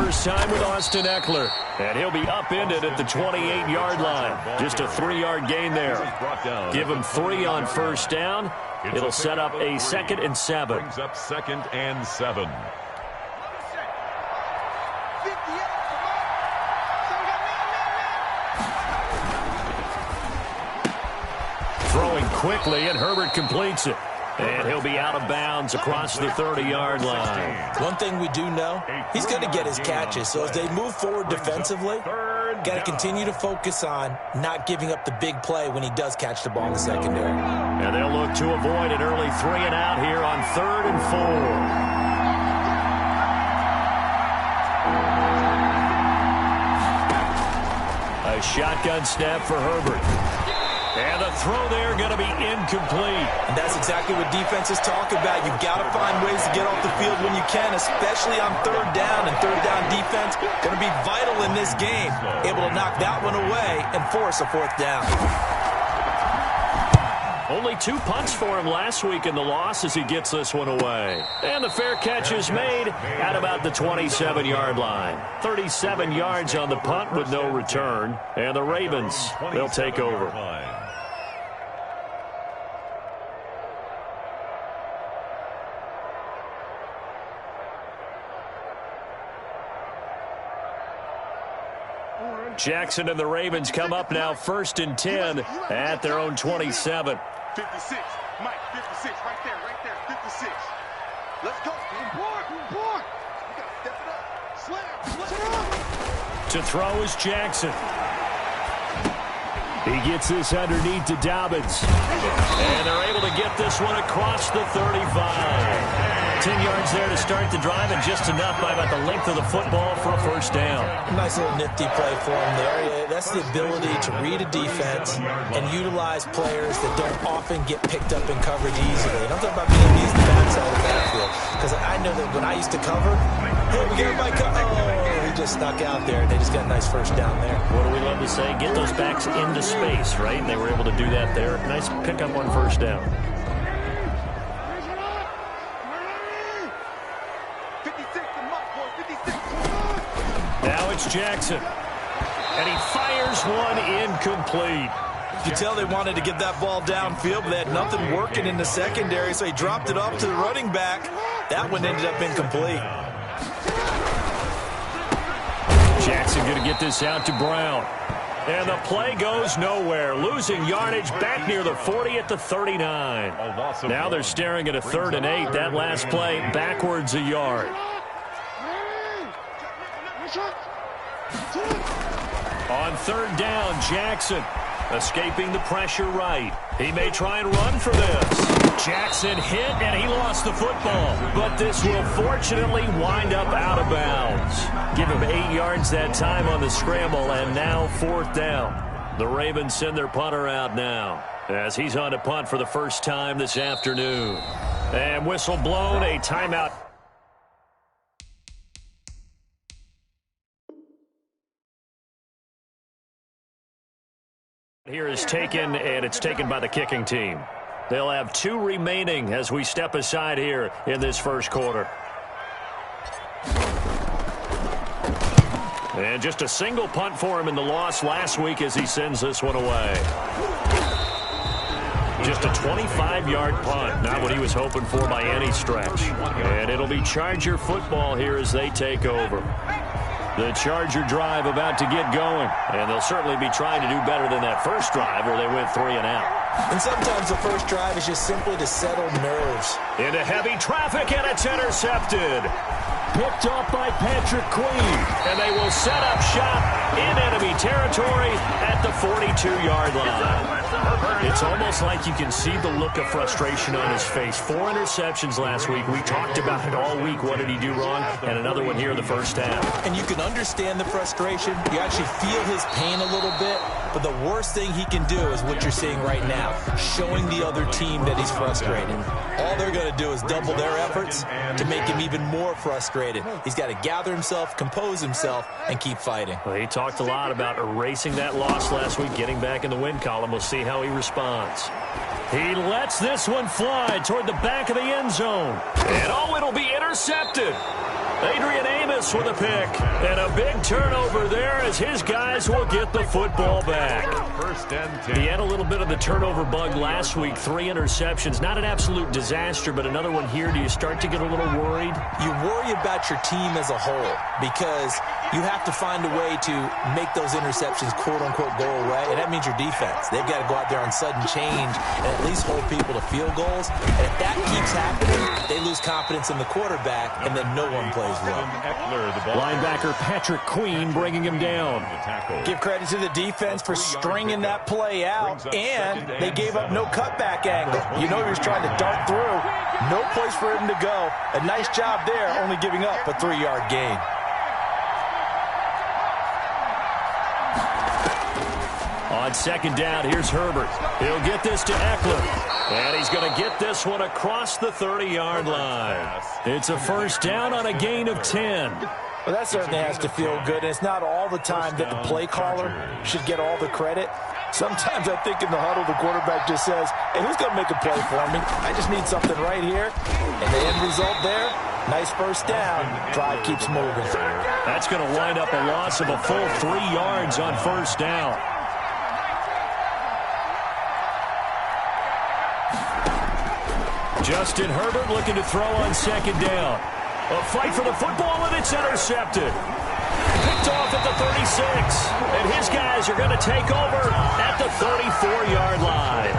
first time with Austin Eckler. And he'll be upended at the 28-yard line. Just a 3-yard gain there. Give him 3 on first down. It'll set up a 2nd and 7. Brings up 2nd and 7. Throwing quickly, and Herbert completes it. And he'll be out of bounds across the 30-yard line. One thing we do know, he's going to get his catches. So as they move forward defensively, got to continue to focus on not giving up the big play when he does catch the ball in the secondary. And they'll look to avoid an early 3-and-out here on 3rd and 4. A shotgun snap for Herbert. And the throw there going to be incomplete. And that's exactly what defenses talk about. You've got to find ways to get off the field when you can, especially on 3rd down. And 3rd down defense going to be vital in this game. Able to knock that one away and force a 4th down. Only 2 punts for him last week in the loss as he gets this one away. And the fair catch is made at about the 27-yard line. 37 yards on the punt with no return. And the Ravens, they'll take over. Jackson and the Ravens come up now 1st and 10 at their own 27. 56. Mike, 56. Right there. 56. Let's go. Board. You got to step it up. Slam. To throw is Jackson. He gets this underneath to Dobbins. And they're able to get this one across the 35. 10 yards there to start the drive, and just enough by about the length of the football for a 1st down. Nice little nifty play for him there. That's the ability to read a defense and utilize players that don't often get picked up in coverage easily. And I'm talking about being used the backside of the backfield. Because I know that when I used to cover, hey, we get everybody he just snuck out there. They just got a nice 1st down there. What do we love to say? Get those backs into space, right? And they were able to do that there. Nice pickup on 1st down. Now it's Jackson. And he fires one incomplete. You could tell they wanted to get that ball downfield, but they had nothing working in the secondary, so he dropped it off to the running back. That one ended up incomplete. Jackson going to get this out to Brown. And the play goes nowhere. Losing yardage back near the 40 at the 39. Now they're staring at a 3rd and 8. That last play backwards a yard. On 3rd down, Jackson escaping the pressure right. He may try and run for this. Jackson hit, and he lost the football. But this will fortunately wind up out of bounds. Give him 8 yards that time on the scramble, and now 4th down. The Ravens send their punter out now as he's on to punt for the first time this afternoon. And whistle blown, a timeout. Here is taken, and it's taken by the kicking team. They'll have 2 remaining as we step aside here in this 1st quarter. And just a single punt for him in the loss last week as he sends this one away. Just a 25-yard punt, not what he was hoping for by any stretch. And it'll be Charger football here as they take over. The Charger drive about to get going, and they'll certainly be trying to do better than that first drive where they went 3 and out. And sometimes the first drive is just simply to settle nerves. Into heavy traffic, and it's intercepted. Picked off by Patrick Queen, and they will set up shop in enemy territory at the 42-yard line. It's almost like you can see the look of frustration on his face. 4 interceptions last week. We talked about it all week. What did he do wrong? And another one here in the first half. And you can understand the frustration. You actually feel his pain a little bit. But the worst thing he can do is what you're seeing right now, showing the other team that he's frustrated. All they're going to do is double their efforts to make him even more frustrated. He's got to gather himself, compose himself, and keep fighting. Well, he talked a lot about erasing that loss last week, getting back in the win column. We'll see how he responds. He lets this one fly toward the back of the end zone. And, oh, it'll be intercepted. Adrian Amos with a pick. And a big turnover there as his guys will get the football back. First and 10. He had a little bit of the turnover bug last week. 3 interceptions. Not an absolute disaster, but another one here. Do you start to get a little worried? You worry about your team as a whole because you have to find a way to make those interceptions quote-unquote go away, and that means your defense. They've got to go out there on sudden change and at least hold people to field goals. And if that keeps happening, they lose confidence in the quarterback, and then no one plays well. Linebacker Patrick Queen bringing him down. Give credit to the defense for stringing that play out, and they gave up no cutback angle. You know he was trying to dart through. No place for him to go. A nice job there, only giving up a 3-yard gain. On second down, here's Herbert. He'll get this to Eckler. And he's going to get this one across the 30-yard line. It's a first down on a gain of 10. Well, that certainly has to feel good. And it's not all the time that the play caller should get all the credit. Sometimes I think in the huddle, the quarterback just says, hey, who's going to make a play for me? I just need something right here. And the end result there, nice first down. Drive keeps moving. That's going to wind up a loss of a full 3 yards on first down. Justin Herbert looking to throw on second down. A fight for the football, and it's intercepted. Picked off at the 36. And his guys are going to take over at the 34-yard line.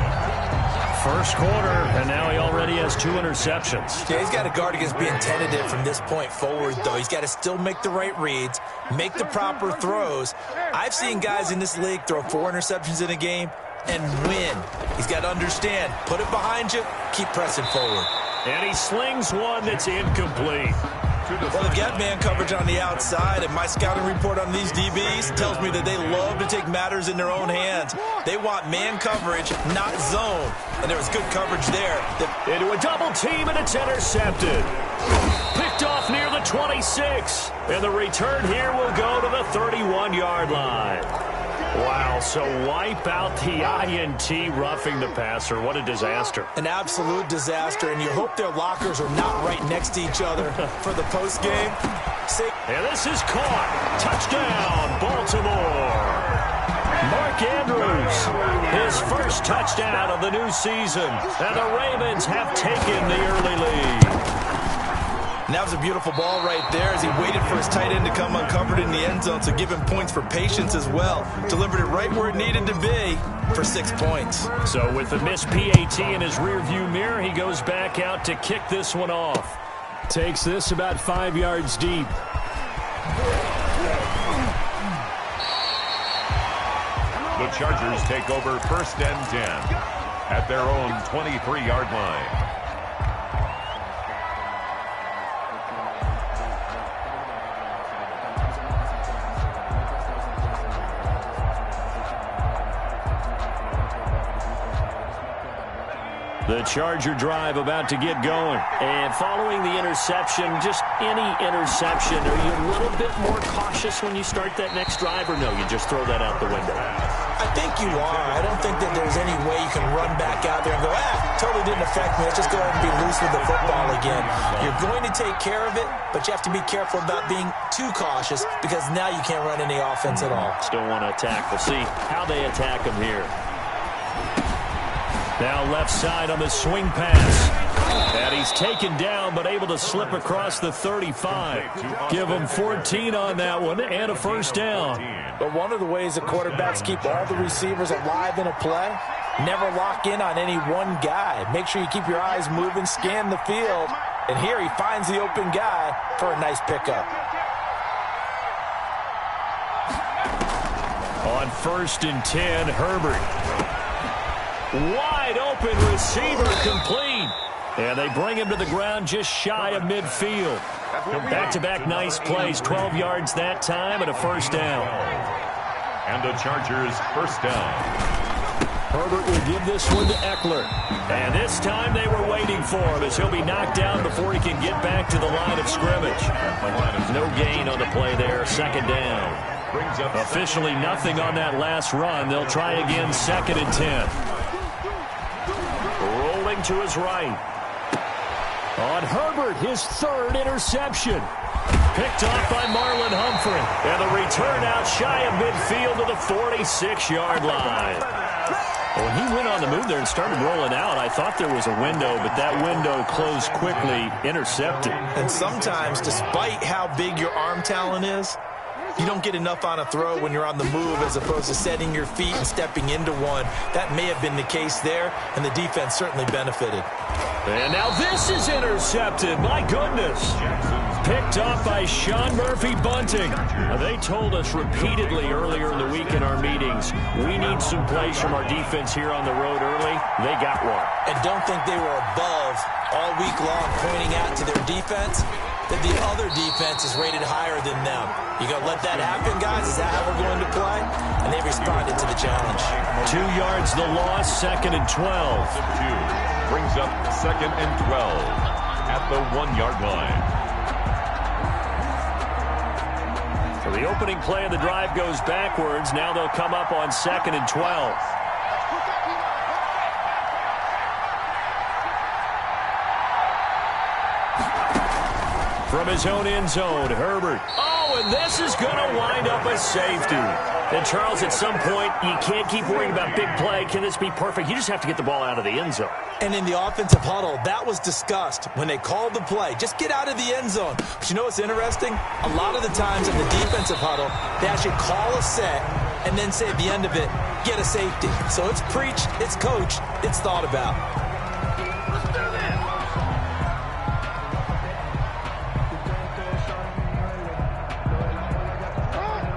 First quarter, and now he already has 2 interceptions. Yeah, he's got to guard against being tentative from this point forward, though. He's got to still make the right reads, make the proper throws. I've seen guys in this league throw 4 interceptions in a game and win. He's got to understand, put it behind you, keep pressing forward. And he slings one that's incomplete. Well, they've got man coverage on the outside, and my scouting report on these DBs tells me that they love to take matters in their own hands. They want man coverage, not zone. And there was good coverage there. Into a double team, and it's intercepted. Picked off near the 26. And the return here will go to the 31-yard line. Wow, so wipe out the INT, roughing the passer. What a disaster. An absolute disaster, and you hope their lockers are not right next to each other for the postgame. And this is caught. Touchdown, Baltimore. Mark Andrews, his first touchdown of the new season. And the Ravens have taken the early lead. And that was a beautiful ball right there as he waited for his tight end to come uncovered in the end zone, so give him points for patience as well. Delivered it right where it needed to be for 6 points. So with the missed PAT in his rearview mirror, he goes back out to kick this one off. Takes this about 5 yards deep. The Chargers take over first and 10 at their own 23-yard line. The Charger drive about to get going. And following the interception, just any interception, are you a little bit more cautious when you start that next drive, or no, you just throw that out the window? I think you are. I don't think that there's any way you can run back out there and go, totally didn't affect me. Let's just go ahead and be loose with the football again. You're going to take care of it, but you have to be careful about being too cautious because now you can't run any offense at all. Still want to attack. We'll see how they attack him here. Now left side on the swing pass. And he's taken down but able to slip across the 35. Give him 14 on that one and a first down. But one of the ways the quarterbacks keep all the receivers alive in a play, never lock in on any one guy. Make sure you keep your eyes moving, scan the field. And here he finds the open guy for a nice pickup. On first and 10, Herbert. Wide open receiver, complete. And they bring him to the ground just shy of midfield. Back-to-back nice plays, 12 yards that time and a first down. And the Chargers first down. Herbert will give this one to Eckler. And this time they were waiting for him as he'll be knocked down before he can get back to the line of scrimmage. No gain on the play there, second down. Officially nothing on that last run. They'll try again, second and 10. Rolling to his right. On Herbert, his third interception. picked off by Marlon Humphrey. And the return out shy of midfield to the 46-yard line. When he went on the move there and started rolling out, I thought there was a window, but that window closed quickly, intercepted. And sometimes, despite how big your arm talent is, you don't get enough on a throw when you're on the move as opposed to setting your feet and stepping into one. That may have been the case there, and the defense certainly benefited. And now this is intercepted. My goodness. Picked off by Sean Murphy-Bunting. They told us repeatedly earlier in the week in our meetings, we need some plays from our defense here on the road early. They got one. And don't think they were above all week long pointing out to their defense that the other defense is rated higher than them. You going to let that happen, guys? Is that how we're going to play? And they responded to the challenge. 2 yards the loss, 2nd and 12. Brings up 2nd and 12 at the 1-yard line. So the opening play of the drive goes backwards. Now they'll come up on 2nd and 12. From his own end zone, Herbert. Oh, and this is going to wind up a safety. And, Charles, at some point, you can't keep worrying about big play. Can this be perfect? You just have to get the ball out of the end zone. And in the offensive huddle, that was discussed when they called the play. Just get out of the end zone. But you know what's interesting? A lot of the times in the defensive huddle, they actually call a set and then say at the end of it, get a safety. So it's preached, it's coached, it's thought about.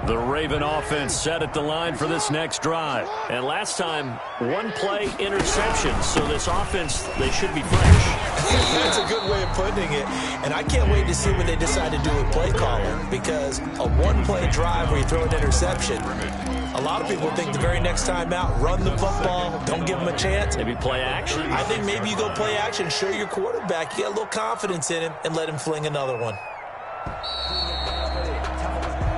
The Raven offense set at the line for this next drive. And last time, one play interception. So this offense, they should be fresh. That's a good way of putting it. And I can't wait to see what they decide to do with play calling. Because a one-play drive where you throw an interception, a lot of people think the very next time out, run the football, don't give them a chance. Maybe play action. I think maybe you go play action, show your quarterback, you get a little confidence in him, and let him fling another one.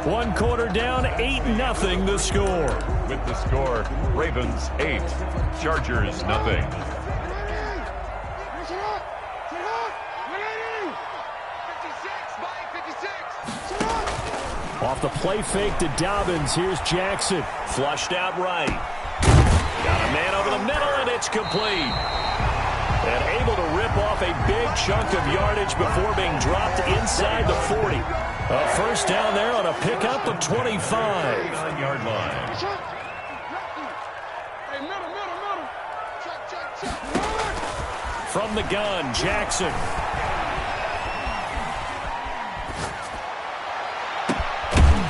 1 quarter down, 8-0 the score. With the score, Ravens 8, Chargers 0. Off the play fake to Dobbins, here's Jackson. Flushed out right. Got a man over the middle, and it's complete. And able to rip off a big chunk of yardage before being dropped inside the 40. A first down there on a pickup of 25. 9-yard line. From the gun, Jackson.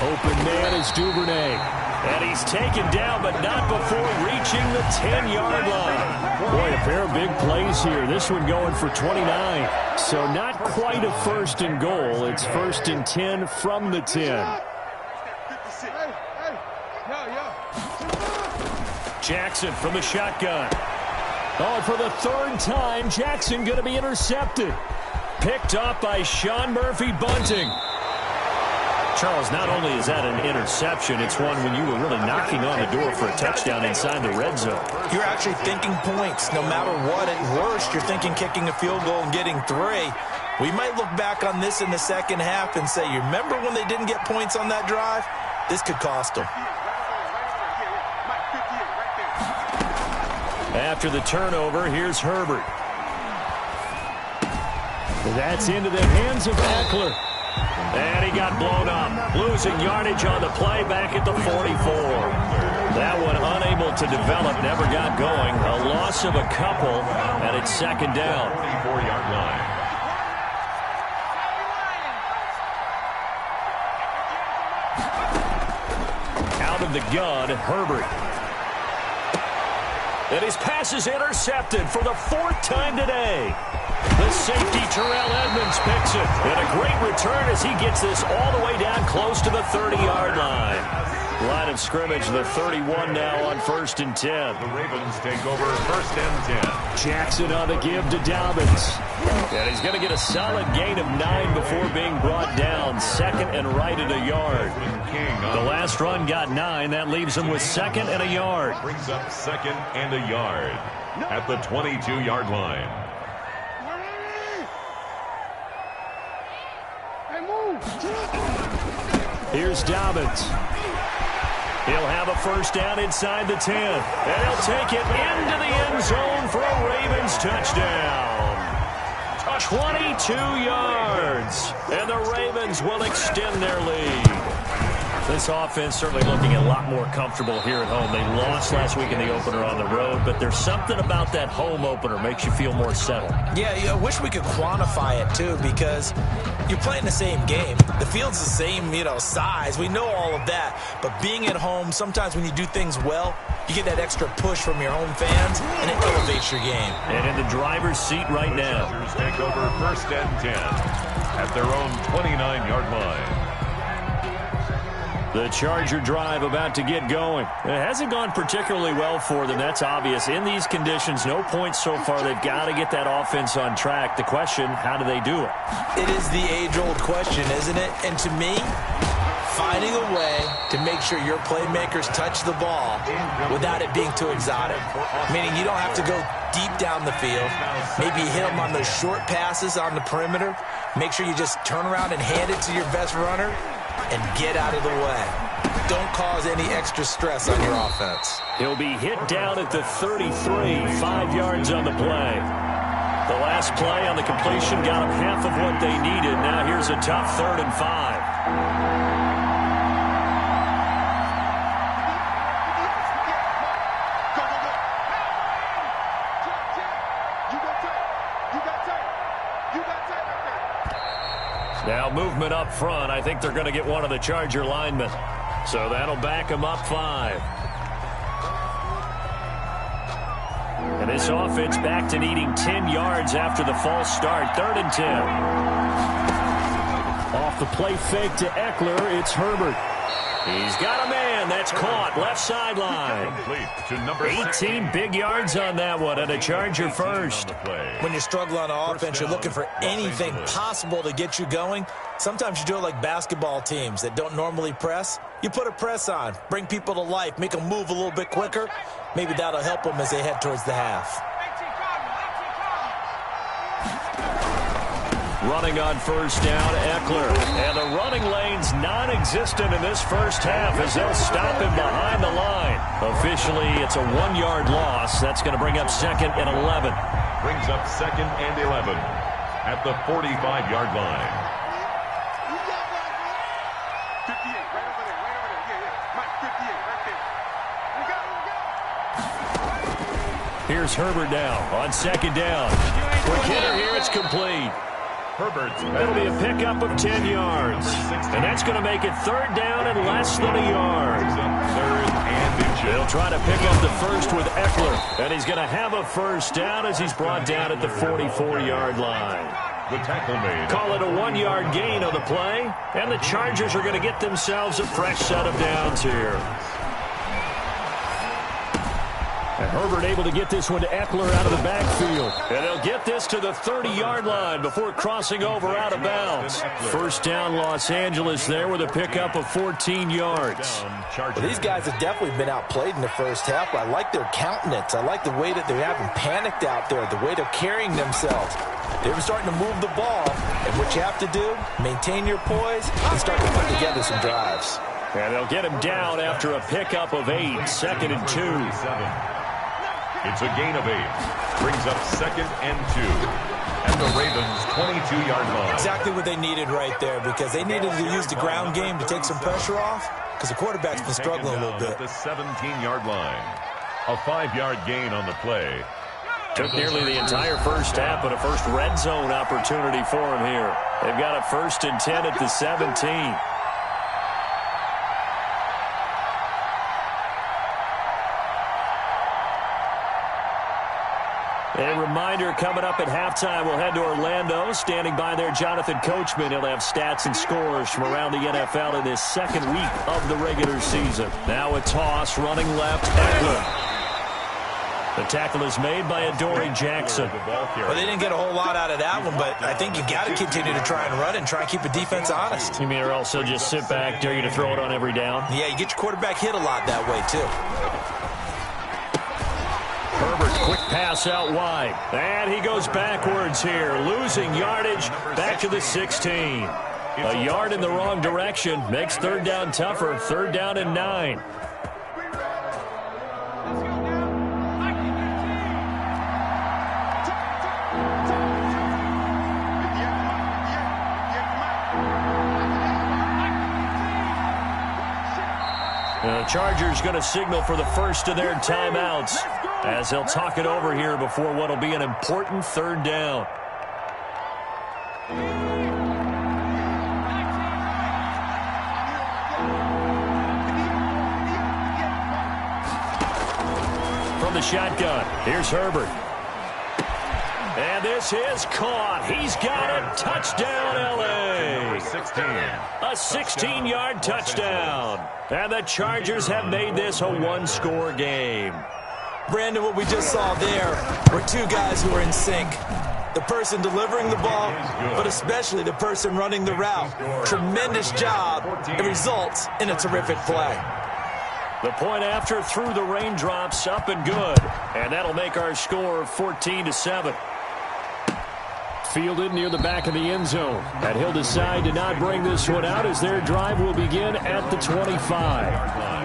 Open man is Duvernay. And he's taken down, but not before reaching the 10-yard line. Boy, a pair of big plays here. This one going for 29. So not quite a 1st and goal. It's 1st and 10 from the 10. Jackson from the shotgun. Oh, and for the 3rd time, Jackson going to be intercepted. Picked off by Sean Murphy-Bunting. Charles, not only is that an interception, it's one when you were really knocking on the door for a touchdown inside the red zone. You're actually thinking points. No matter what, at worst, you're thinking kicking a field goal and getting 3. We might look back on this in the second half and say, you remember when they didn't get points on that drive? This could cost them. After the turnover, here's Herbert. That's into the hands of Eckler. And he got blown up, losing yardage on the play back at the 44. That one unable to develop, never got going. A loss of a couple, and it's 2nd down. 4-yard line. Out of the gun, Herbert. And his pass is intercepted for the 4th time today. The safety, Terrell Edmonds, picks it. And a great return as he gets this all the way down close to the 30-yard line. Line of scrimmage, the 31 now on 1st and 10. The Ravens take over 1st and 10. Jackson on the give to Dobbins. And he's going to get a solid gain of 9 before being brought down. 2nd and right at a yard. The last run got 9. That leaves him with 2nd and a yard. Brings up 2nd and a yard at the 22-yard line. Hey, move! Here's Dobbins. He'll have a first down inside the 10. And he'll take it into the end zone for a Ravens touchdown. 22 yards. And the Ravens will extend their lead. This offense certainly looking a lot more comfortable here at home. They lost last week in the opener on the road, but there's something about that home opener makes you feel more settled. Yeah, I wish we could quantify it, too, because you're playing the same game. The field's the same, size. We know all of that. But being at home, sometimes when you do things well, you get that extra push from your home fans, and it elevates your game. And in the driver's seat right now. Chargers take over first and 10 at their own 29-yard line. The Charger drive about to get going. It hasn't gone particularly well for them. That's obvious. In these conditions, no points so far. They've got to get that offense on track. The question, how do they do it? It is the age-old question, isn't it? And to me, finding a way to make sure your playmakers touch the ball without it being too exotic. Meaning you don't have to go deep down the field. Maybe hit them on those short passes on the perimeter. Make sure you just turn around and hand it to your best runner and get out of the way. Don't cause any extra stress on your offense. He'll be hit down at the 33, 5 yards on the play. The last play on the completion got them half of what they needed. Now here's a tough 3rd and 5. Now movement up front. I think they're going to get one of the Charger linemen. So that'll back them up 5. And this offense back to needing 10 yards after the false start. 3rd and 10. Off the play fake to Eckler, it's Herbert. He's got a man. That's caught. Left sideline. To number 18 big yards on that one, and a Charger first. When you struggle on offense, you're looking for anything possible to get you going. Sometimes you do it like basketball teams that don't normally press. You put a press on, bring people to life, make them move a little bit quicker. Maybe that'll help them as they head towards the half. Running on first down, Eckler. And the running lane's non-existent in this first half as they'll stop him behind the line. Officially, it's a 1-yard loss. That's going to bring up 2nd and 11. Brings up 2nd and 11 at the 45-yard line. 58, right over there, right over there. Yeah. Mike, 58, right there. We got. Here's Herbert now on 2nd down. Quick hitter here, it's complete. Herbert's It'll be a pickup of 10 yards. And that's going to make it 3rd down and less than a yard. 3rd and inches. They'll try to pick up the first with Eckler. And he's going to have a first down as he's brought down at the 44-yard line. The tackle made. Call it a 1-yard gain on the play. And the Chargers are going to get themselves a fresh set of downs here. And Herbert able to get this one to Eckler out of the backfield. And they'll get this to the 30-yard line before crossing over out of bounds. First down Los Angeles there with a pickup of 14 yards. Well, these guys have definitely been outplayed in the first half, but I like their countenance. I like the way that they're having panicked out there, the way they're carrying themselves. They're starting to move the ball, and what you have to do, maintain your poise and start to put together some drives. And they'll get him down after a pickup of 8, 2nd and 2. It's a gain of 8. Brings up 2nd and 2 at the Ravens' 22-yard line. Exactly what they needed right there, because they needed to use the ground game to take some pressure off, because the quarterback's been struggling a little bit. At the 17-yard line. A 5-yard gain on the play. Took nearly the entire first half, but a first red zone opportunity for him here. They've got a 1st and 10 at the 17. A reminder, coming up at halftime, we'll head to Orlando. Standing by there, Jonathan Coachman. He'll have stats and scores from around the NFL in this 2nd week of the regular season. Now a toss, running left, Eckler. The tackle is made by Adoree Jackson. Well, they didn't get a whole lot out of that one, but I think you got to continue to try and run and try and keep the defense honest. You mean or also just sit back, dare you to throw it on every down? Yeah, you get your quarterback hit a lot that way, too. Herbert, quick pass out wide. And he goes backwards here, losing yardage back to the 16. A yard in the wrong direction makes third down tougher. Third down and 9. The Chargers going to signal for the first of their timeouts as they'll talk it over here before what will be an important third down. From the shotgun, here's Herbert. And this is caught. He's got it. Touchdown, L.A. 16. A 16-yard touchdown. And the Chargers have made this a one-score game. Brandon, what we just saw there were two guys who are in sync. The person delivering the ball, but especially the person running the route. Tremendous job. It results in a terrific play. The point after through the raindrops, up and good. And that'll make our score 14-7. Fielded near the back of the end zone. And he'll decide to not bring this one out as their drive will begin at the 25.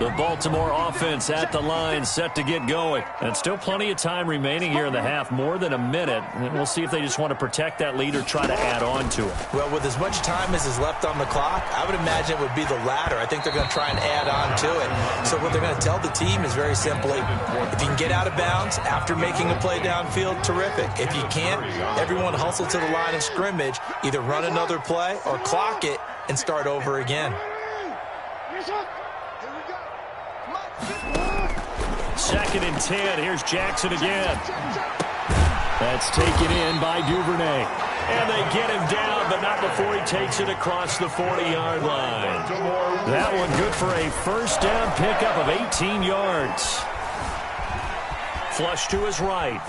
The Baltimore offense at the line, set to get going. And still plenty of time remaining here in the half, more than a minute. And we'll see if they just want to protect that lead or try to add on to it. Well, with as much time as is left on the clock, I would imagine it would be the latter. I think they're going to try and add on to it. So what they're going to tell the team is very simply, if you can get out of bounds after making a play downfield, terrific. If you can't, everyone hustle to the line of scrimmage, either run another play or clock it and start over again. Second and 10. Here's Jackson again. That's taken in by Duvernay. And they get him down, but not before he takes it across the 40-yard line. That one good for a first down pickup of 18 yards. Flush to his right.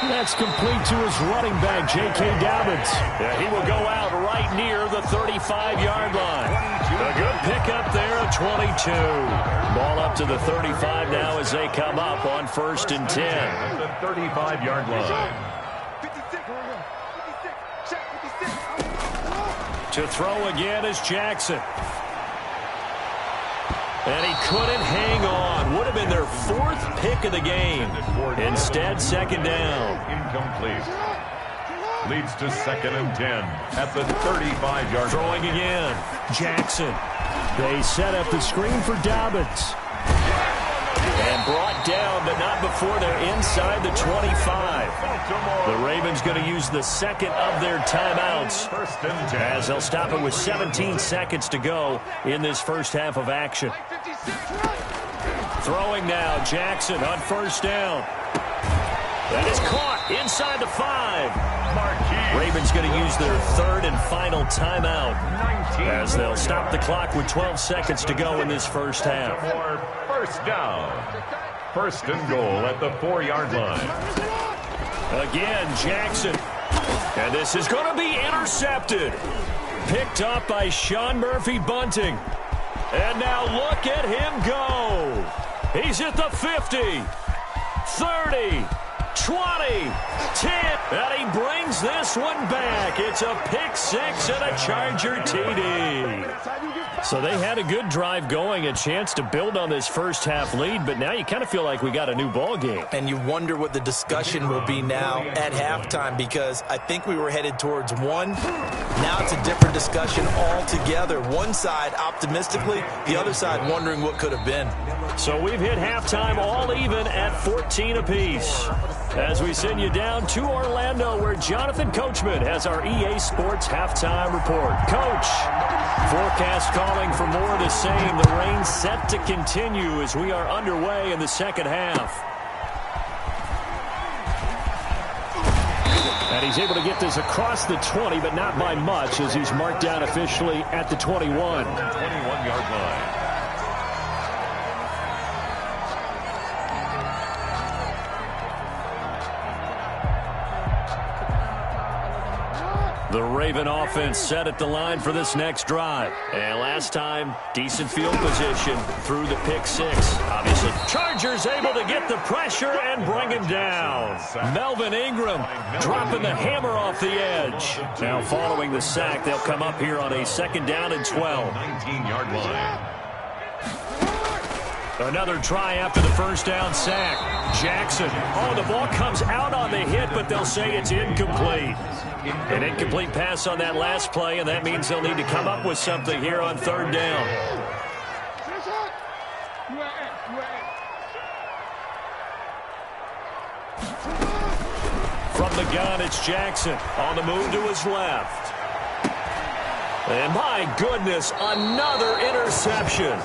That's complete to his running back, J.K. Dobbins. Yeah, he will go out right near the 35-yard line. A good pickup there at 22. Ball up to the 35 now as they come up on first and 10. At the 35-yard line. To throw again is Jackson. And he couldn't hang on. Would have been their fourth pick of the game. Instead, second down. Incomplete. Leads to second and 10 at the 35-yard line. Throwing again. Jackson. They set up the screen for Dobbins. And brought down, but not before they're inside the 25. The Ravens going to use the second of their timeouts as they'll stop it with 17 seconds to go in this first half of action. Throwing now, Jackson on first down. That is caught inside the 5. Ravens going to use their third and final timeout as they'll stop the clock with 12 seconds to go in this first half. First down. First and goal at the 4-yard line. Again, Jackson. And this is going to be intercepted. Picked up by Sean Murphy-Bunting. And now look at him go. He's at the 50, 30, 20, 10, and he brings this one back. It's a pick six and a Charger TD. So they had a good drive going, a chance to build on this first half lead, but now you kind of feel like we got a new ball game. And you wonder what the discussion will be now at halftime, because I think we were headed towards one. Now it's a different discussion altogether. One side optimistically, the other side wondering what could have been. So we've hit halftime all even at 14 apiece. As we send you down to Orlando, where Jonathan Coachman has our EA Sports halftime report. Coach, forecast calling for more of the same. The rain set to continue as we are underway in the second half. And he's able to get this across the 20, but not by much, as he's marked down officially at the 21. 21-yard line. The Raven offense set at the line for this next drive. And last time, decent field position through the pick six. Obviously, Chargers able to get the pressure and bring him down. Melvin Ingram dropping the hammer off the edge. Now following the sack, they'll come up here on a 2nd down and 12. 19-yard line. Another try after the first down sack. Jackson. Oh, the ball comes out on the hit, but they'll say it's incomplete. An incomplete pass on that last play, and that means they'll need to come up with something here on 3rd down. From the gun, it's Jackson. On the move to his left. And my goodness, another interception.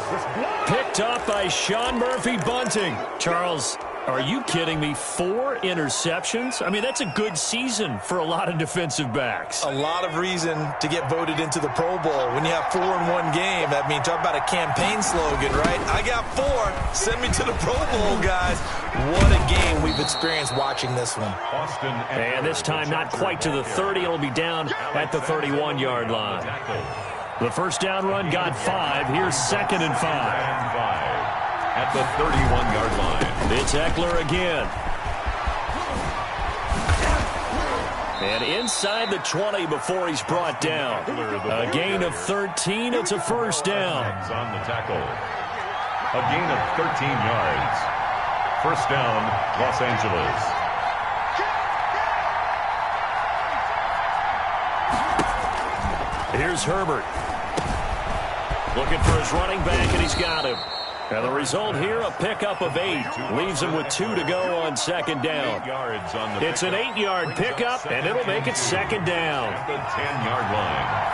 Picked up by Sean Murphy-Bunting. Charles, are you kidding me? 4 interceptions? I mean, that's a good season for a lot of defensive backs. A lot of reason to get voted into the Pro Bowl. When you have 4 in one game, I mean, talk about a campaign slogan, right? I got 4. Send me to the Pro Bowl, guys. What a game we've experienced watching this one. And this time not quite to the 30. It'll be down at the 31-yard line. The first down run got 5. Here's 2nd and 5. At the 31-yard line. It's Eckler again. And inside the 20 before he's brought down. A gain of 13. It's a first down. On the tackle. A gain of 13 yards. First down, Los Angeles. Here's Herbert. Looking for his running back, and he's got him. And the result here, a pickup of 8. Leaves him with 2 to go on 2nd down. It's an 8-yard pickup, and it'll make it 2nd down. At the 10-yard line.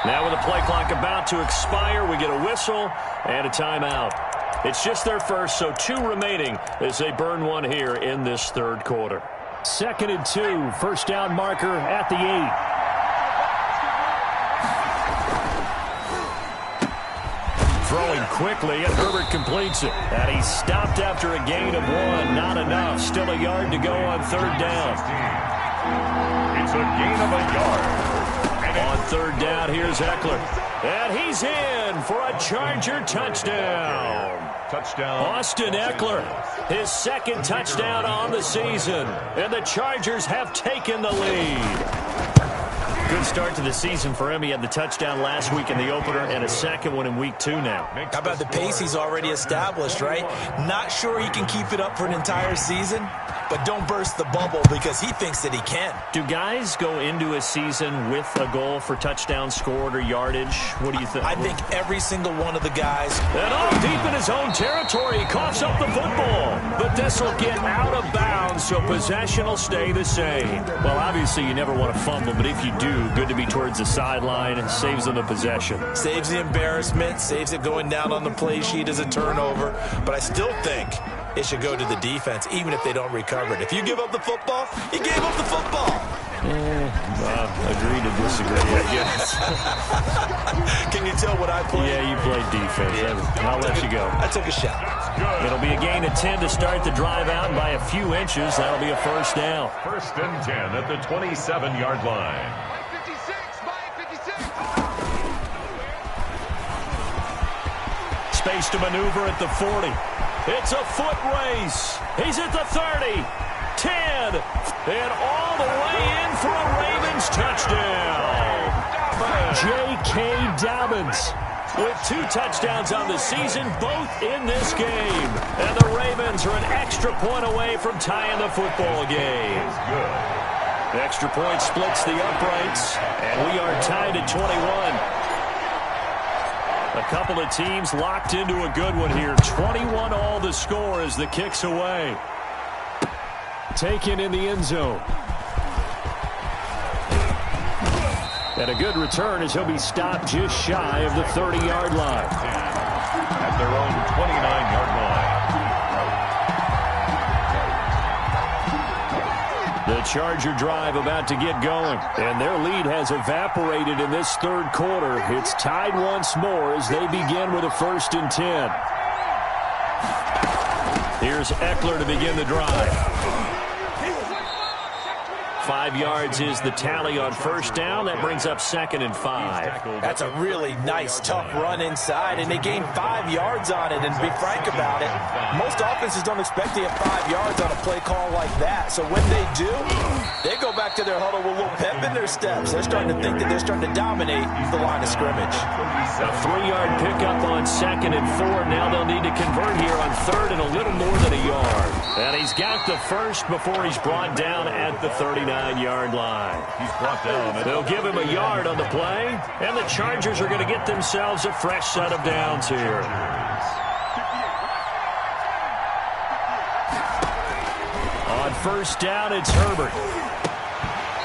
Now with the play clock about to expire, we get a whistle and a timeout. It's just their first, so 2 remaining as they burn one here in this 3rd quarter. 2nd and 2, first down marker at the 8. Throwing quickly, and Herbert completes it. And he's stopped after a gain of 1. Not enough. Still a yard to go on 3rd down. It's a gain of a yard. On 3rd down, here's Eckler. And he's in for a Charger touchdown. Austin Eckler, his 2nd touchdown on the season. And the Chargers have taken the lead. Good start to the season for him. He had the touchdown last week in the opener and a 2nd one in week 2 now. How about the pace he's already established, right? Not sure he can keep it up for an entire season, but don't burst the bubble because he thinks that he can. Do guys go into a season with a goal for touchdown scored or yardage? What do you think? I think every single one of the guys. And deep in his own territory, he coughs up the football. But this will get out of bounds, so possession will stay the same. Well, obviously you never want to fumble, but if you do, good to be towards the sideline. Saves them the possession. Saves the embarrassment, saves it going down on the play sheet as a turnover. But I still think it should go to the defense, even if they don't recover it. If you give up the football, you gave up the football. Agree to disagree, I guess. Can you tell what I played? Yeah, you played defense. Yeah. I'll let you go. I took a shot. It'll be a gain of 10 to start the drive out, and by a few inches, that'll be a first down. 1st and 10 at the 27-yard line. Space to maneuver at the 40. It's a foot race. He's at the 30, 10, and all the way in for a Ravens touchdown. J.K. Dobbins with 2 touchdowns on the season, both in this game. And the Ravens are an extra point away from tying the football game. The extra point splits the uprights, and we are tied at 21. A couple of teams locked into a good one here. 21 all the score as the kick's away. Taken in the end zone. And a good return as he'll be stopped just shy of the 30-yard line. At their own 29-yard line. The Charger drive about to get going, and their lead has evaporated in this third quarter. It's tied once more as they begin with a 1st and 10. Here's Eckler to begin the drive. 5 yards is the tally on 1st down. That brings up 2nd and 5. That's a really nice, tough run inside, and they gained 5 yards on it. And to be frank about it, most offenses don't expect to get 5 yards on a play call like that. So when they do, they go back to their huddle with a little pep in their steps. They're starting to think that they're starting to dominate the line of scrimmage. A 3-yard pickup on 2nd and 4. Now they'll need to convert here on 3rd and a little more than a yard. And he's got the first before he's brought down at the 39-yard line. He's brought down. They'll give him a yard on the play, and the Chargers are going to get themselves a fresh set of downs here. On 1st down, it's Herbert.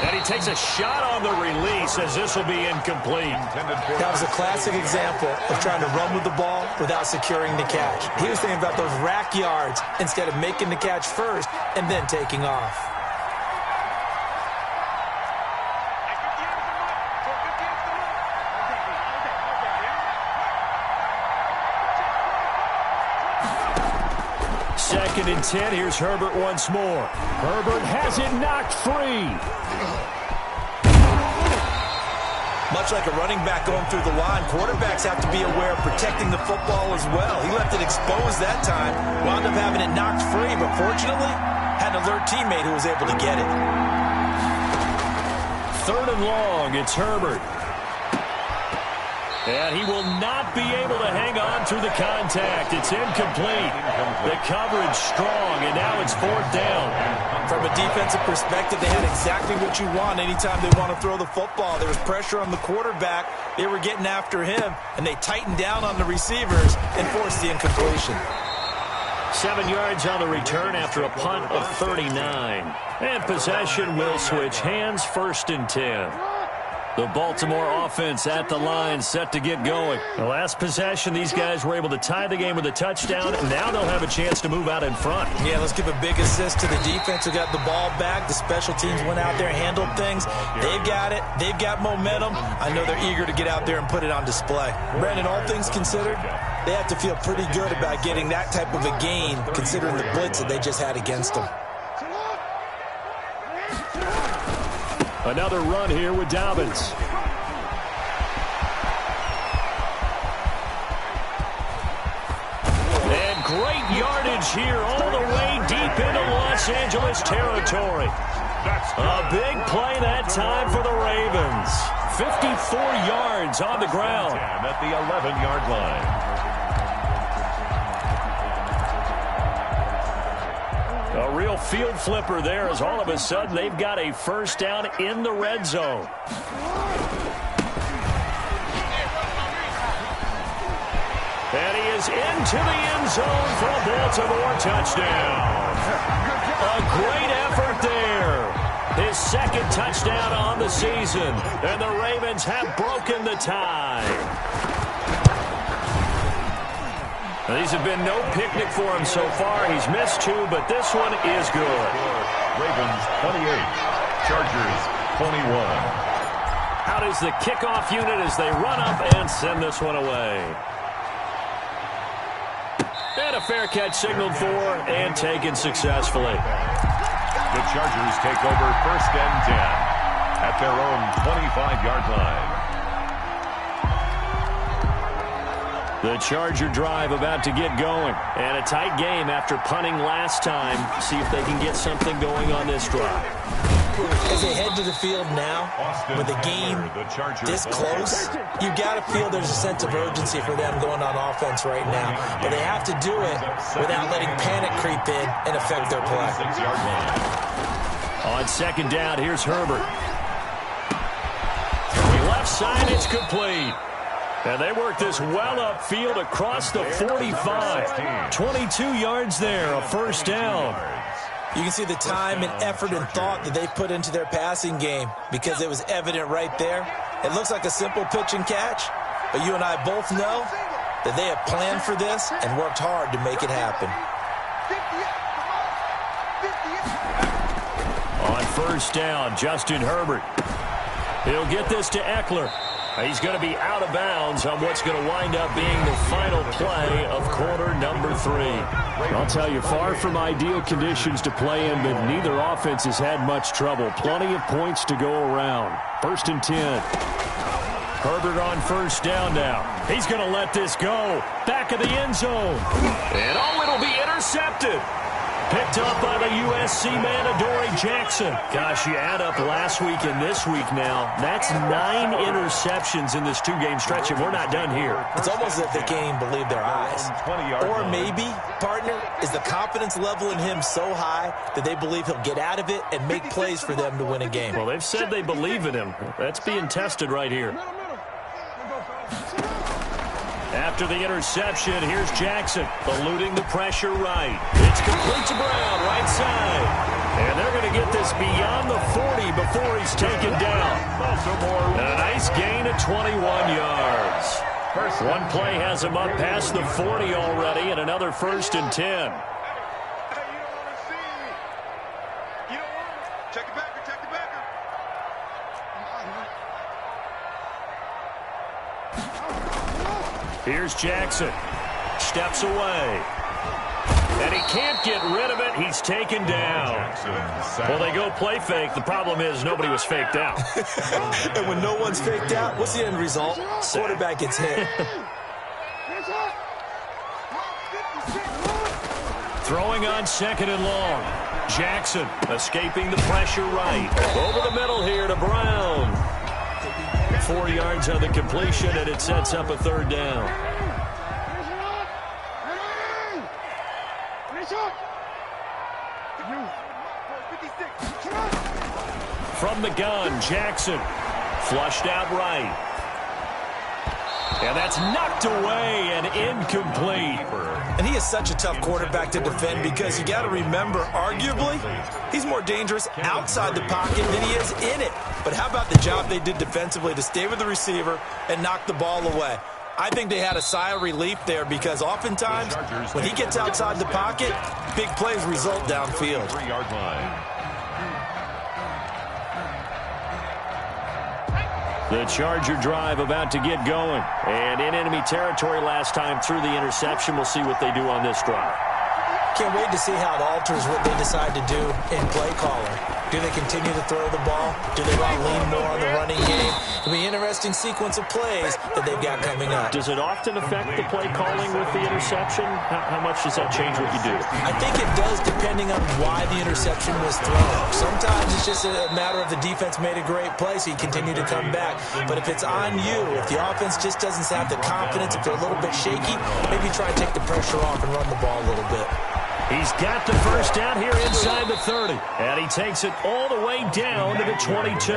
And he takes a shot on the release as this will be incomplete. That was a classic example of trying to run with the ball without securing the catch. He was thinking about those rack yards instead of making the catch first and then taking off. Second and 10. Here's Herbert once more. Herbert has it knocked free. Much like a running back going through the line, quarterbacks have to be aware of protecting the football as well. He left it exposed that time, wound up having it knocked free, but fortunately, had an alert teammate who was able to get it. 3rd and long, it's Herbert. And he will not be able to hang on through the contact. It's incomplete. The coverage strong, and now it's 4th down. From a defensive perspective, they had exactly what you want anytime they want to throw the football. There was pressure on the quarterback. They were getting after him, and they tightened down on the receivers and forced the incompletion. 7 yards on the return after a punt of 39. And possession will switch hands, 1st and 10. The Baltimore offense at the line, set to get going. The last possession, these guys were able to tie the game with a touchdown, and now they'll have a chance to move out in front. Yeah, let's give a big assist to the defense who got the ball back. The special teams went out there, handled things. They've got it. They've got momentum. I know they're eager to get out there and put it on display. Brandon, all things considered, they have to feel pretty good about getting that type of a gain, considering the blitz that they just had against them. Another run here with Dobbins. And great yardage here all the way deep into Los Angeles territory. A big play that time for the Ravens. 54 yards on the ground. At the 11-yard line. A real field flipper there as all of a sudden they've got a 1st down in the red zone. And he is into the end zone for a Baltimore touchdown. A great effort there. His 2nd touchdown on the season. And the Ravens have broken the tie. These have been no picnic for him so far. He's missed 2, but this one is good. Ravens 28, Chargers 21. Out is the kickoff unit as they run up and send this one away. And a fair catch signaled for and taken successfully. The Chargers take over 1st and 10 at their own 25-yard line. The Charger drive about to get going. And a tight game after punting last time. See if they can get something going on this drive. As they head to the field now, with a game this close, you've got to feel there's a sense of urgency for them going on offense right now. But they have to do it without letting panic creep in and affect their play. On 2nd down, here's Herbert. Left side, it's complete. And they work this well upfield across the 45. 22 yards there, a 1st down. You can see the time and effort and thought that they put into their passing game because it was evident right there. It looks like a simple pitch and catch, but you and I both know that they have planned for this and worked hard to make it happen. On first down, Justin Herbert. He'll get this to Eckler. He's going to be out of bounds on what's going to wind up being the final play of quarter number 3. I'll tell you, far from ideal conditions to play in, but neither offense has had much trouble. Plenty of points to go around. 1st and 10. Herbert on first down now. He's going to let this go. Back of the end zone. And it'll be intercepted. Picked up by the USC man, Adoree Jackson. Gosh, you add up last week and this week now. That's 9 interceptions in this 2-game stretch, and we're not done here. It's almost as if they can't even believe their eyes. Or maybe, partner, is the confidence level in him so high that they believe he'll get out of it and make plays for them to win a game. Well, they've said they believe in him. That's being tested right here. After the interception, here's Jackson, eluding the pressure right. It's complete to Brown, right side. And they're going to get this beyond the 40 before he's taken down. And a nice gain of 21 yards. One play has him up past the 40 already, and another 1st and 10. Check it back, check it back. Here's Jackson. Steps away. And he can't get rid of it. He's taken down. Well, they go play fake. The problem is nobody was faked out. And when no one's faked out, what's the end result? Quarterback gets hit. Throwing on 2nd and long. Jackson escaping the pressure right. Over the middle here to Brown. 4 yards on the completion, and it sets up a 3rd down. From the gun, Jackson. Flushed out right. And that's knocked away and incomplete. And he is such a tough quarterback to defend because you got to remember, arguably, he's more dangerous outside the pocket than he is in it. But how about the job they did defensively to stay with the receiver and knock the ball away? I think they had a sigh of relief there because oftentimes when he gets outside the pocket, big plays result downfield. 3-yard line. The Charger drive about to get going. And in enemy territory last time through the interception. We'll see what they do on this drive. Can't wait to see how it alters what they decide to do in play calling. Do they continue to throw the ball? Do they want to lean more on the running game? It'll be an interesting sequence of plays that they've got coming up. Does it often affect the play calling with the interception? How much does that change what you do? I think it does depending on why the interception was thrown. Sometimes it's just a matter of the defense made a great play, so you continue to come back. But if it's on you, if the offense just doesn't have the confidence, if they're a little bit shaky, maybe try and take the pressure off and run the ball a little bit. He's got the first down here inside the 30. And he takes it all the way down to the 22.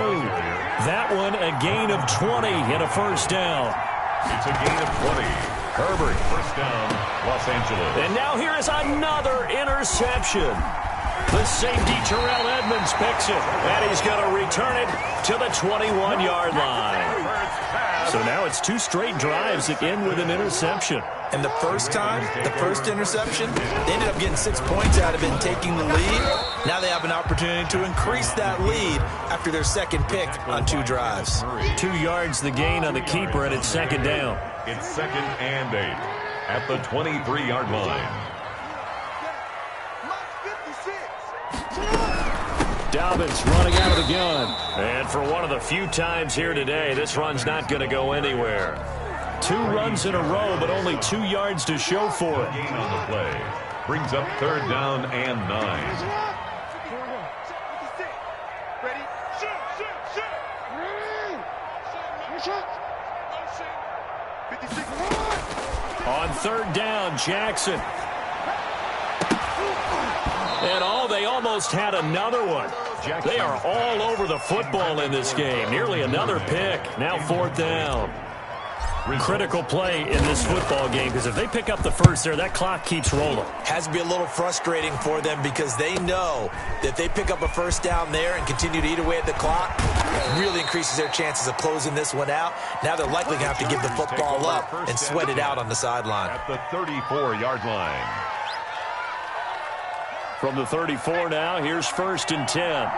That one a gain of 20 and a first down. It's a gain of 20. Herbert, first down, Los Angeles. And now here is another interception. The safety, Terrell Edmonds, picks it. And he's going to return it to the 21-yard line. So now it's 2 straight drives that end with an interception. And the first time, the first interception, they ended up getting 6 points out of it and taking the lead. Now they have an opportunity to increase that lead after their second pick on 2 drives. 2 yards the gain on the keeper, and it's 2nd down. It's 2nd and 8 at the 23-yard line. Dobbins running out of the gun. And for one of the few times here today, this run's not going to go anywhere. 2 runs in a row, but only 2 yards to show for it. Gain on the play. Brings up 3rd down and 9. On 3rd down, Jackson. And they almost had another one. They are all over the football in this game. Nearly another pick. Now 4th down. Critical play in this football game because if they pick up the first there, that clock keeps rolling. Has to be a little frustrating for them because they know that if they pick up a first down there and continue to eat away at the clock, it really increases their chances of closing this one out. Now they're likely going to have to give the football up and sweat it out on the sideline. At the 34-yard line. From the 34 now, here's 1st and 10.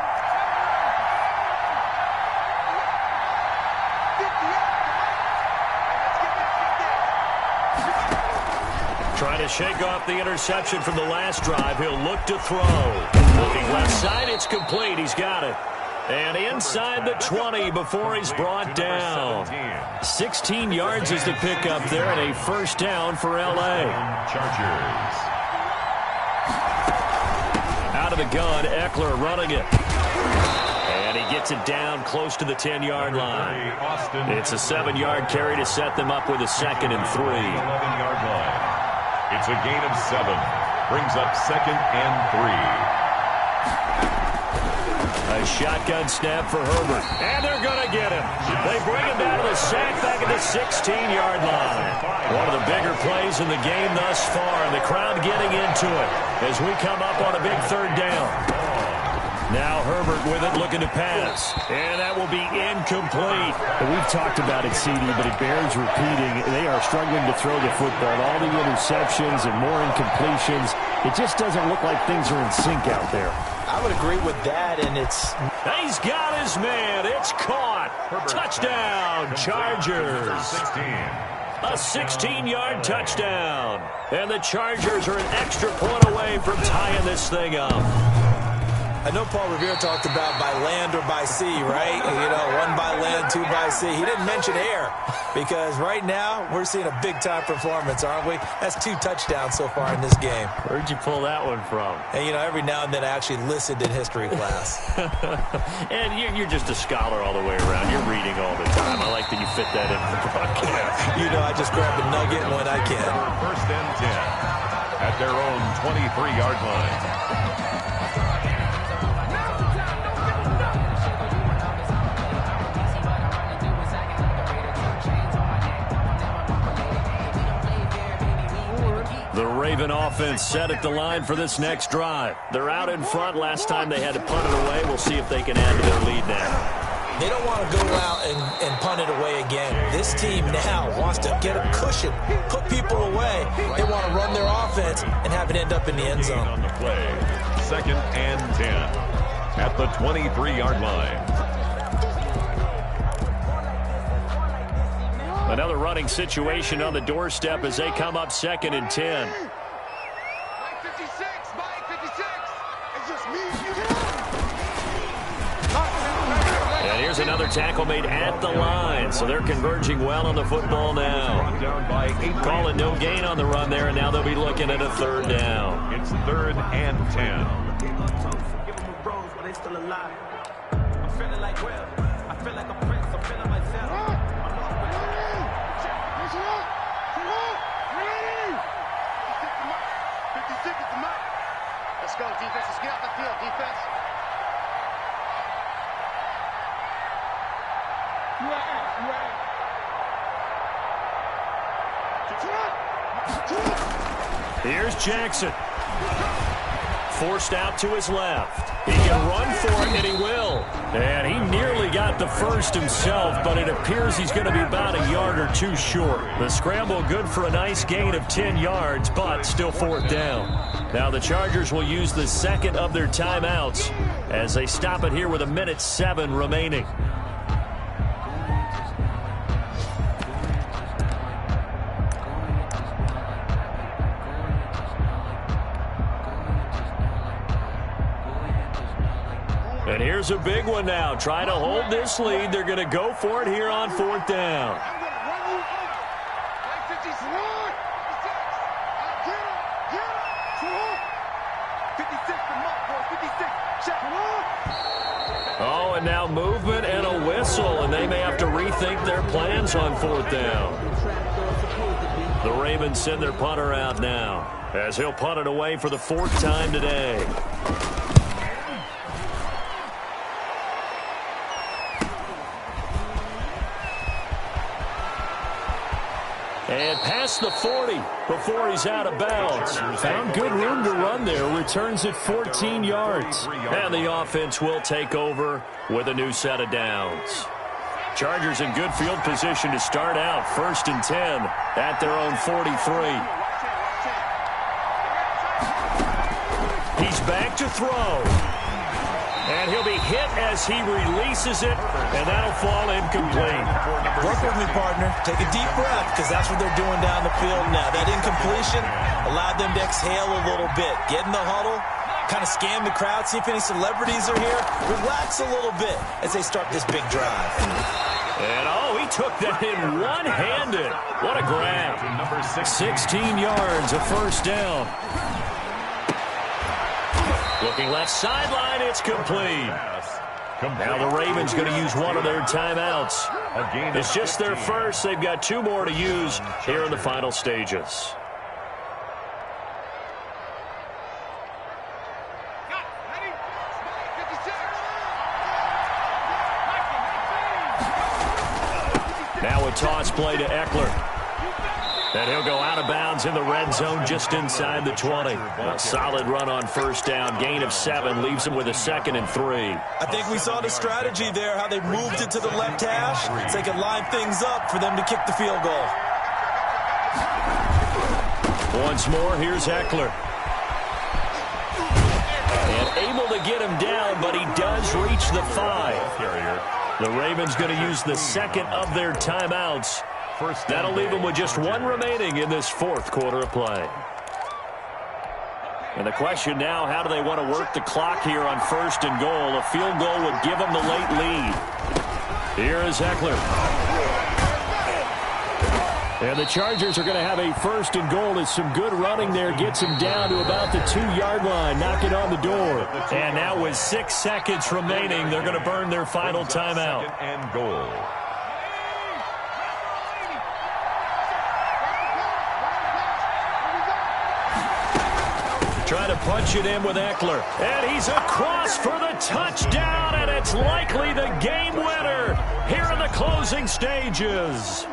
Trying to shake off the interception from the last drive. He'll look to throw. Looking left side, it's complete. He's got it. And inside the 20 before he's brought down. 16 yards is the pickup there, and a first down for L.A. Chargers. Out of the gun, Eckler running it. And he gets it down close to the 10-yard line. It's a 7-yard carry to set them up with a 2nd and 3. 11-yard line. It's a gain of 7. Brings up 2nd and 3. A shotgun snap for Herbert. And they're going to get him. They bring him down to the sack back at the 16-yard line. One of the bigger plays in the game thus far, and the crowd getting into it as we come up on a big 3rd down. Now Herbert with it, looking to pass. And that will be incomplete. We've talked about it, CD, but it bears repeating. They are struggling to throw the football. All the interceptions and more incompletions. It just doesn't look like things are in sync out there. I would agree with that, and it's... He's got his man. It's caught. Touchdown, Chargers. A 16-yard touchdown. And the Chargers are an extra point away from tying this thing up. I know Paul Revere talked about by land or by sea, right? You know, 1 by land, 2 by sea. He didn't mention air because right now we're seeing a big-time performance, aren't we? That's 2 touchdowns so far in this game. Where'd you pull that one from? And, you know, every now and then I actually listened in history class. And you're just a scholar all the way around. You're reading all the time. I like that you fit that into the broadcast. You know, I just grab a nugget when I can. 1st and 10 at their own 23-yard line. The Raven offense set at the line for this next drive. They're out in front. Last time they had to punt it away. We'll see if they can add to their lead now. They don't want to go out and punt it away again. This team now wants to get a cushion, put people away. They want to run their offense and have it end up in the end zone. On the play, 2nd and 10 at the 23-yard line. Another running situation on the doorstep as they come up 2nd and 10. Mike 56, Mike 56. It's just me and you. And here's another tackle made at the line, so they're converging well on the football now. Down by 8. Calling no gain on the run there, and now they'll be looking at a 3rd down. It's 3rd and 10. Give them a rose while they still alive. I'm feeling like Will. I feel like a prince. I'm feeling myself. Let's go, defense. Let's get off the field, defense. Here's Jackson. Forced out to his left. He can run for it, and he will. And he nearly got the first himself, but it appears he's going to be about a yard or 2 short. The scramble good for a nice gain of 10 yards, but still 4th down. Now the Chargers will use the 2nd of their timeouts as they stop it here with 1:07 remaining. And here's a big one now. Trying to hold this lead. They're going to go for it here on 4th down. I'm going to run you over. Mike 56. Get him. 56 to Mark, boy. 56. Check him out. Oh, and now movement and a whistle, and they may have to rethink their plans on 4th down. The Ravens send their punter out now as he'll punt it away for the 4th time today. And past the 40 before he's out of bounds. Found good room to run there. Returns at 14 yards. And the offense will take over with a new set of downs. Chargers in good field position to start out. 1st and 10 at their own 43. He's back to throw. And he'll be hit as he releases it, and that'll fall incomplete. Work with me, partner. Take a deep breath, because that's what they're doing down the field now. That incompletion allowed them to exhale a little bit. Get in the huddle, kind of scan the crowd, see if any celebrities are here. Relax a little bit as they start this big drive. And, oh, he took that in one-handed. What a grab. 16 yards, a first down. Looking left sideline, it's complete. Now the Ravens going to use one of their timeouts. It's just their first. They've got 2 more to use here in the final stages. Now a toss play to Eckler. And he'll go out of bounds in the red zone just inside the 20. A solid run on first down. Gain of 7 leaves him with a 2nd and 3. I think we saw the strategy there, how they moved it to the left hash so they could line things up for them to kick the field goal. Once more, here's Eckler. And able to get him down, but he does reach the 5. The Ravens going to use the 2nd of their timeouts. That'll leave them with just 1 remaining in this 4th quarter of play. And the question now, how do they want to work the clock here on 1st and goal? A field goal would give them the late lead. Here is Eckler. And the Chargers are going to have a 1st and goal as some good running there gets him down to about the 2-yard line, knocking on the door. And now with 6 seconds remaining, they're going to burn their final timeout. 2nd and goal. Trying to punch it in with Eckler. And he's across for the touchdown, and it's likely the game winner here in the closing stages.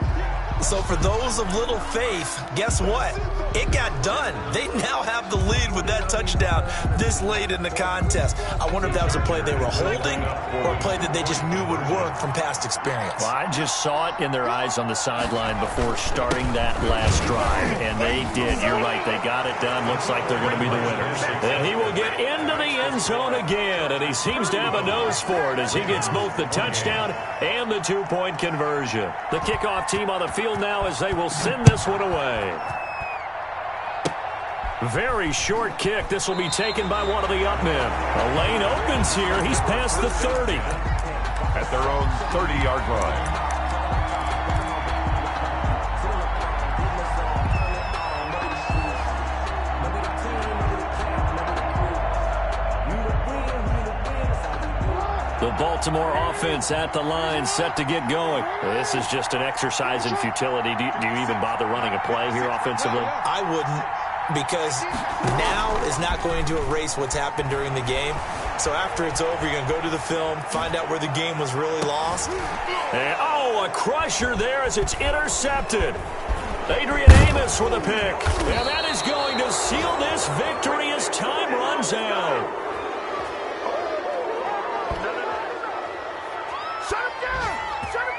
So for those of little faith, guess what? It got done. They now have the lead with that touchdown this late in the contest. I wonder if that was a play they were holding or a play that they just knew would work from past experience. Well, I just saw it in their eyes on the sideline before starting that last drive, and they did. You're right. They got it done. Looks like they're going to be the winners. And he will get into the end zone again, and he seems to have a nose for it as he gets both the touchdown and the 2-point conversion. The kickoff team on the field now as they will send this one away. Very short kick. This will be taken by one of the Opml. A lane opens here. He's past the 30. At their own 30-yard line. The Baltimore offense at the line, set to get going. This is just an exercise in futility. Do you even bother running a play here offensively? I wouldn't, because now is not going to erase what's happened during the game. So after it's over, you're going to go to the film, find out where the game was really lost. And, oh, a crusher there as it's intercepted. Adrian Amos with a pick. And that is going to seal this victory as time runs out. Shut him down! Shut him